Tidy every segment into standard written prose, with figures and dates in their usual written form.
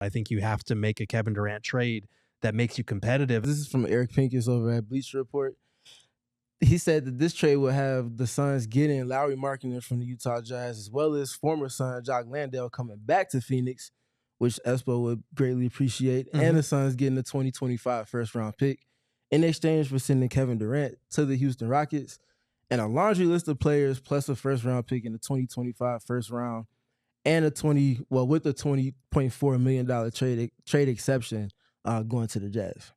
I think you have to make a Kevin Durant trade that makes you competitive. This is from Eric Pincus over at Bleacher Report. He said that this trade will have the Suns getting Lauri Markkanen from the Utah Jazz, as well as former Sun Jock Landale coming back to Phoenix, which Espo would greatly appreciate, and the Suns getting the 2025 first-round pick in exchange for sending Kevin Durant to the Houston Rockets, and a laundry list of players plus a first-round pick in the 2025 first round, and with the $20.4 million trade exception going to the Jazz.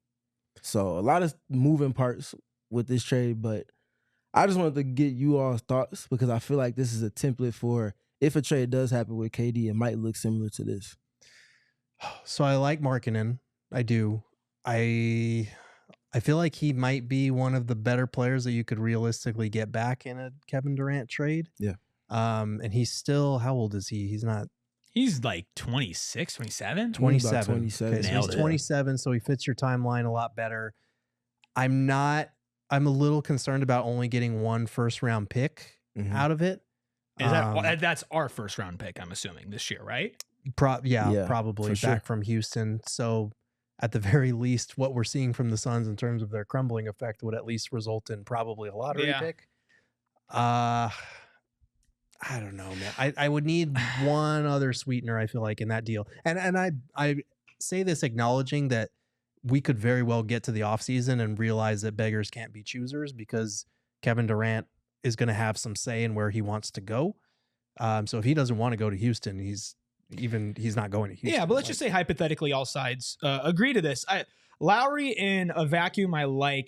So a lot of moving parts with this trade, but I just wanted to get you all's thoughts because I feel like this is a template for if a trade does happen with KD, it might look similar to this. So I like Markkanen. I do. I feel like he might be one of the better players that you could realistically get back in a Kevin Durant trade. Yeah. And he's still, how old is he? He's like 26, 27? 27. 27. Okay, so he's 27, so he fits your timeline a lot better. I'm a little concerned about only getting one first-round pick out of it. That's our first-round pick, I'm assuming, this year, right? Probably sure. back from Houston. So at the very least, what we're seeing from the Suns in terms of their crumbling effect would at least result in probably a lottery pick. I don't know, man. I would need one other sweetener, I feel like, in that deal. And I say this acknowledging that we could very well get to the offseason and realize that beggars can't be choosers because Kevin Durant is going to have some say in where he wants to go. So if he doesn't want to go to Houston, he's not going to Houston. Yeah, but let's just say hypothetically all sides agree to this. Lauri in a vacuum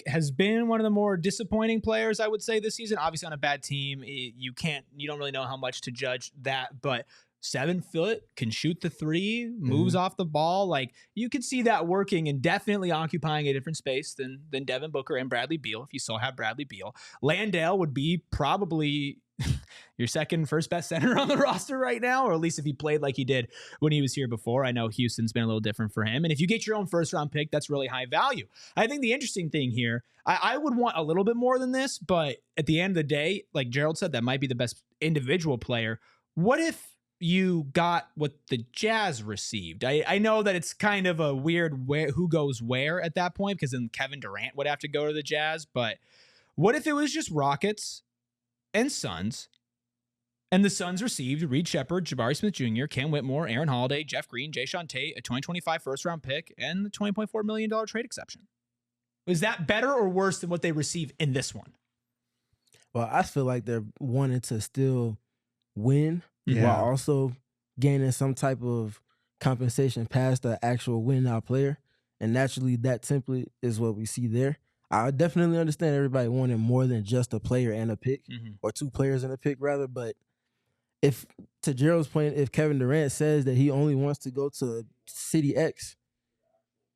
has been one of the more disappointing players, I would say, this season. Obviously on a bad team, you don't really know how much to judge that, but 7 foot, can shoot the three, moves off the ball. Like you could see that working and definitely occupying a different space than Devin Booker and Bradley Beal. If you still have Bradley Beal, Landale would be probably your second first best center on the roster right now, or at least if he played like he did when he was here before. I know Houston's been a little different for him. And if you get your own first round pick, that's really high value. I think the interesting thing here, I would want a little bit more than this, but at the end of the day, like Gerald said, that might be the best individual player. What if you got what the Jazz received? I know that it's kind of a weird who goes where at that point, because then Kevin Durant would have to go to the Jazz. But what if it was just Rockets and Suns, and the Suns received Reed Shepherd, Jabari Smith Jr., Cam Whitmore, Aaron Holiday, Jeff Green, Jayshawn Tate, a 2025 first-round pick, and the $20.4 million trade exception? Is that better or worse than what they receive in this one? Well, I feel like they're wanting to still win while also gaining some type of compensation past the actual win-now player. And naturally, that template is what we see there. I definitely understand everybody wanting more than just a player and a pick, or two players and a pick, rather. But if, to Gerald's point, if Kevin Durant says that he only wants to go to City X,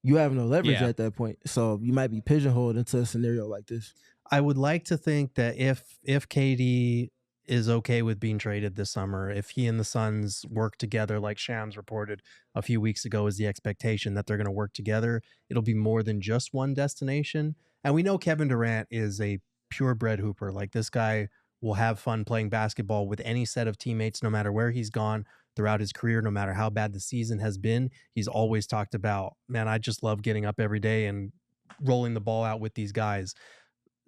you have no leverage at that point. So you might be pigeonholed into a scenario like this. I would like to think that if KD is okay with being traded this summer, if he and the Suns work together, like Shams reported a few weeks ago, is the expectation that they're going to work together, it'll be more than just one destination. And we know Kevin Durant is a purebred hooper. Like, this guy will have fun playing basketball with any set of teammates, no matter where he's gone throughout his career, no matter how bad the season has been. He's always talked about, man, I just love getting up every day and rolling the ball out with these guys.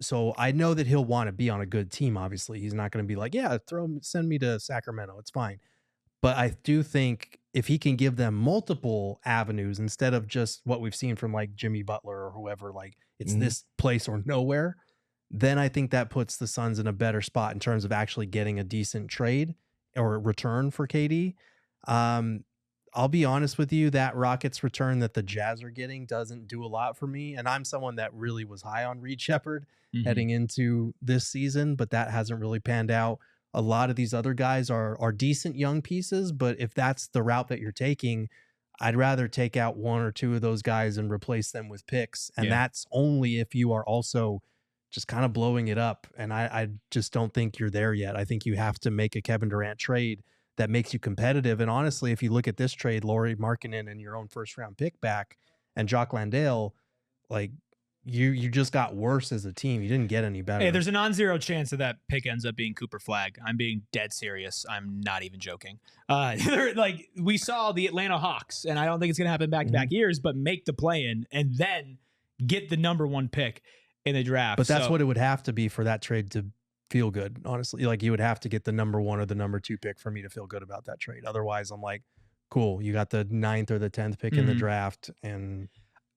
So I know that he'll want to be on a good team. Obviously, he's not going to be like, yeah, send me to Sacramento. It's fine. But I do think if he can give them multiple avenues instead of just what we've seen from like Jimmy Butler or whoever, like it's this place or nowhere, then I think that puts the Suns in a better spot in terms of actually getting a decent trade or return for KD. I'll be honest with you, that Rockets return that the Jazz are getting doesn't do a lot for me. And I'm someone that really was high on Reed Shepherd heading into this season, but that hasn't really panned out. A lot of these other guys are decent young pieces, but if that's the route that you're taking, I'd rather take out one or two of those guys and replace them with picks. And that's only if you are also just kind of blowing it up. And I just don't think you're there yet. I think you have to make a Kevin Durant trade that makes you competitive. And honestly, if you look at this trade, Lauri Markkanen and your own first round pick back and Jock Landale, like, you just got worse as a team. You didn't get any better. Hey, there's a non-zero chance that pick ends up being Cooper Flagg. I'm being dead serious. I'm not even joking. Like we saw the Atlanta Hawks, and I don't think it's gonna happen back-to-back years, but make the play-in and then get the number 1 pick in the draft. But that's what it would have to be for that trade to feel good. Honestly, like you would have to get the number 1 or the number 2 pick for me to feel good about that trade. Otherwise, I'm like, cool. You got the 9th or the 10th pick in the draft, and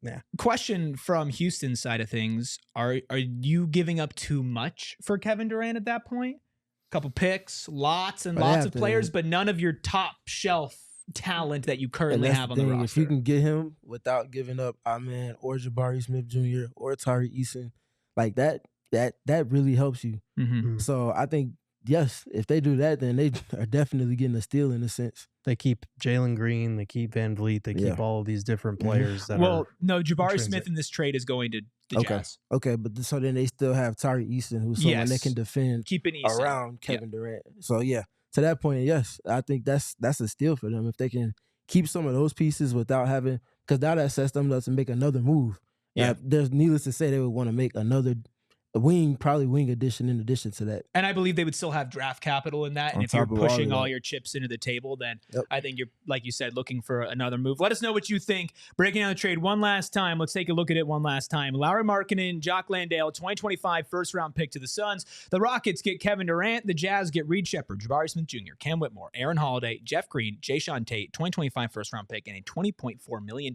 yeah. Question from Houston's side of things: Are you giving up too much for Kevin Durant at that point? A couple picks, lots and lots of players, but none of your top shelf talent that you currently have on the roster. If you can get him without giving up Amen or Jabari Smith Jr. or Tari Eason, like that really helps you. So I think, yes, if they do that, then they are definitely getting a steal in a sense. They keep Jalen Green, they keep Van Vliet, they keep all of these different players. That no, Jabari Smith in this trade is going to the Jazz. Okay, but so then they still have Tari Eason, who's someone that can defend around Kevin Durant. So yeah, to that point, yes, I think that's a steal for them if they can keep some of those pieces without having, because now that sets them up to make another move. Yeah, there's needless to say they would want to make another wing addition in addition to that. And I believe they would still have draft capital in that. And if you're pushing all your chips into the table, then I think you're, like you said, looking for another move. Let us know what you think. Breaking down the trade one last time. Let's take a look at it one last time. Lauri Markkanen, Jock Landale, 2025 first-round pick to the Suns. The Rockets get Kevin Durant. The Jazz get Reed Sheppard, Jabari Smith Jr., Cam Whitmore, Aaron Holiday, Jeff Green, Jayshawn Tate, 2025 first-round pick, and a $20.4 million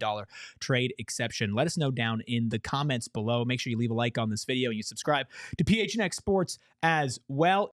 trade exception. Let us know down in the comments below. Make sure you leave a like on this video and you subscribe to PHNX Sports as well.